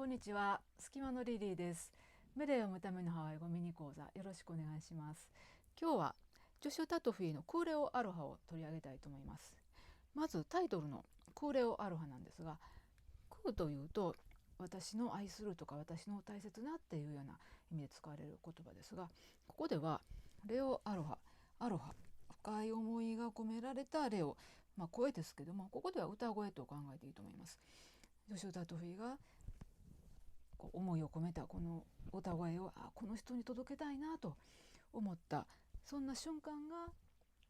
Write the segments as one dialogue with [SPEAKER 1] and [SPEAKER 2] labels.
[SPEAKER 1] こんにちは、隙間のリリーです。目で読むためのハワイ語ミニ講座、よろしくお願いします。今日はジョシュ・タトフィーのクーレオ・アロハを取り上げたいと思います。まずタイトルのクーレオ・アロハなんですが、クーというと私の愛するとか私の大切なっていうような意味で使われる言葉ですが、ここではレオ・アロハ、アロハ、深い思いが込められたレオ、声ですけども、ここでは歌声と考えていいと思います。ジョシュ・タトフィーが思いを込めたこの歌声をこの人に届けたいなと思った、そんな瞬間が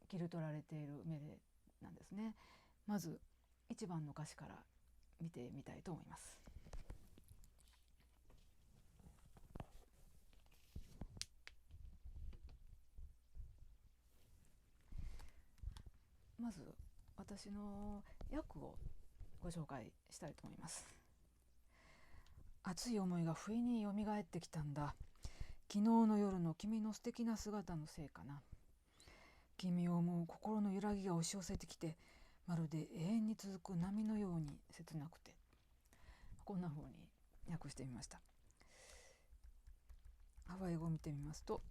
[SPEAKER 1] 切り取られているメレなんですね。まず1番の歌詞から見てみたいと思います。まず私の訳をご紹介したいと思います。熱い思いが不意によみがえってきたんだ。昨日の夜の君の素敵な姿のせいかな。君を思う心の揺らぎが押し寄せてきて、まるで永遠に続く波のように切なくて、こんな風に訳してみました。ハワイ語を見てみますと、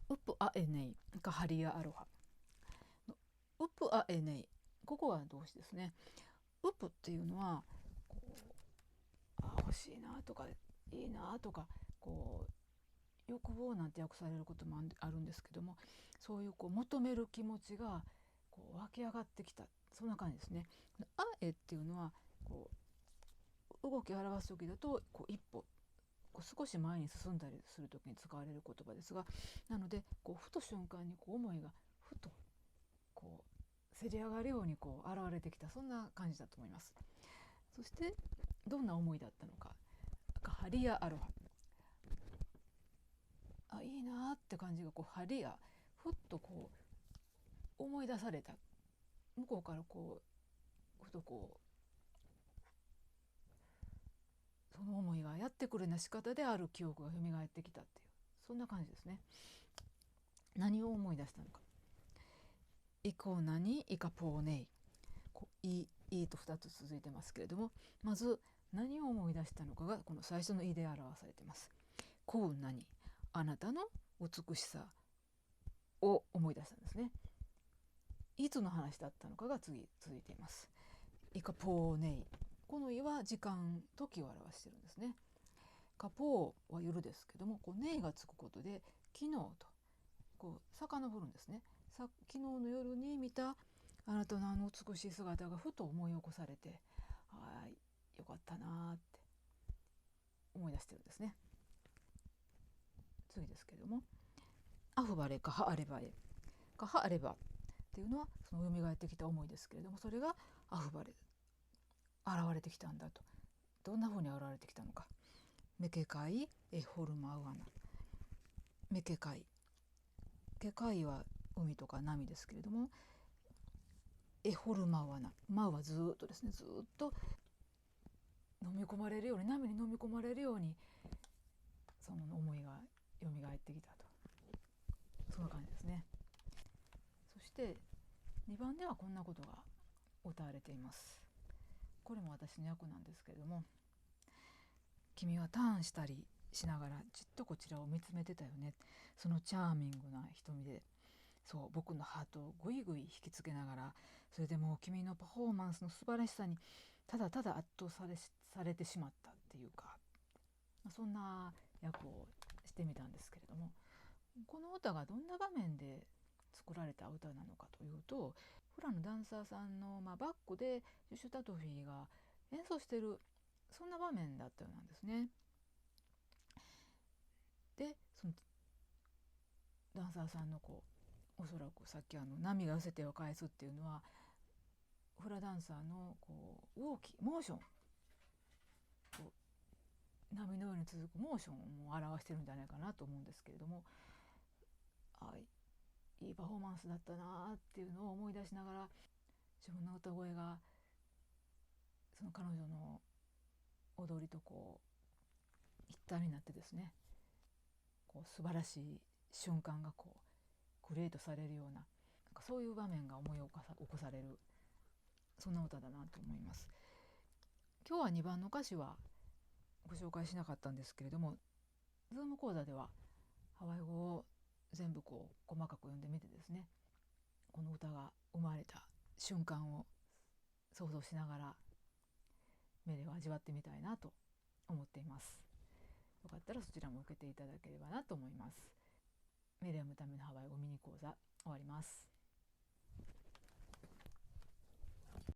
[SPEAKER 1] ウプアエネイかハリアアロハ。ウプアエネイ、ここは動詞ですね。ウプっていうのは欲しいなとかいいなとか欲望なんて訳されることもあるんですけども、そういう求める気持ちが湧き上がってきた、そんな感じですね。あえっていうのは動きを表す時だと一歩少し前に進んだりする時に使われる言葉ですが、なのでふと瞬間に思いがふとせり上がるように現れてきた、そんな感じだと思います。そしてどんな思いだったのか、ハリアアロハ、いいなって感じがハリア、ふっと思い出された、向こうからふとその思いがやってくるような仕方である記憶が蘇ってきたっていう、そんな感じですね。何を思い出したのか。イコナにイカポーネイ、イと2つ続いてますけれども、まず何を思い出したのかがこの最初のイで表されています。コウナに、あなたの美しさを思い出したんですね。いつの話だったのかが次続いています。イカポーネイ、このイは時間、時を表しているんですね。カポーは夜ですけども、ネイがつくことで昨日と遡るんですね。昨日の夜に見たあなたの美しい姿がふと思い起こされて、よかったなって思い出してるんですね。次ですけれども、アフバレカハアレバエ、カハアレバっていうのはその蘇ってきた思いですけれども、それがアフバレ、現れてきたんだと。どんなふうに現れてきたのか。メケカイエホルマウアナ、メケカイ、ケカイは海とか波ですけれども、エホルマウアナ、マウはずっとですね、ずっと飲み込まれるように、波に飲み込まれるようにその思いが蘇ってきたと、そんな感じですね。そして2番ではこんなことが歌われています。これも私の役なんですけれども、君はターンしたりしながらじっとこちらを見つめてたよね。そのチャーミングな瞳で僕のハートをぐいぐい引きつけながら、それでもう君のパフォーマンスの素晴らしさにただただ圧倒されてしまったっていうか、そんな役をしてみたんですけれども、この歌がどんな場面で作られた歌なのかというと、フラのダンサーさんの、バックでジョシュ・タトフィーが演奏している、そんな場面だったようなんですね。でそのダンサーさんのおそらくさっき波が寄せてを返すっていうのは、フラダンサーの動き、モーション、波のように続くモーションを表してるんじゃないかなと思うんですけれども、いいパフォーマンスだったなっていうのを思い出しながら、自分の歌声がその彼女の踊りと一体になってですね、素晴らしい瞬間がクリエイトされるような、そういう場面が思い起こされる、そんな歌だなと思います。今日は2番の歌詞はご紹介しなかったんですけれども、ズーム講座ではハワイ語を全部こう細かく読んでみてですね、この歌が生まれた瞬間を想像しながらメレを味わってみたいなと思っています。よかったらそちらも受けていただければなと思います。メレを読むためのハワイ語ミニ講座終わります。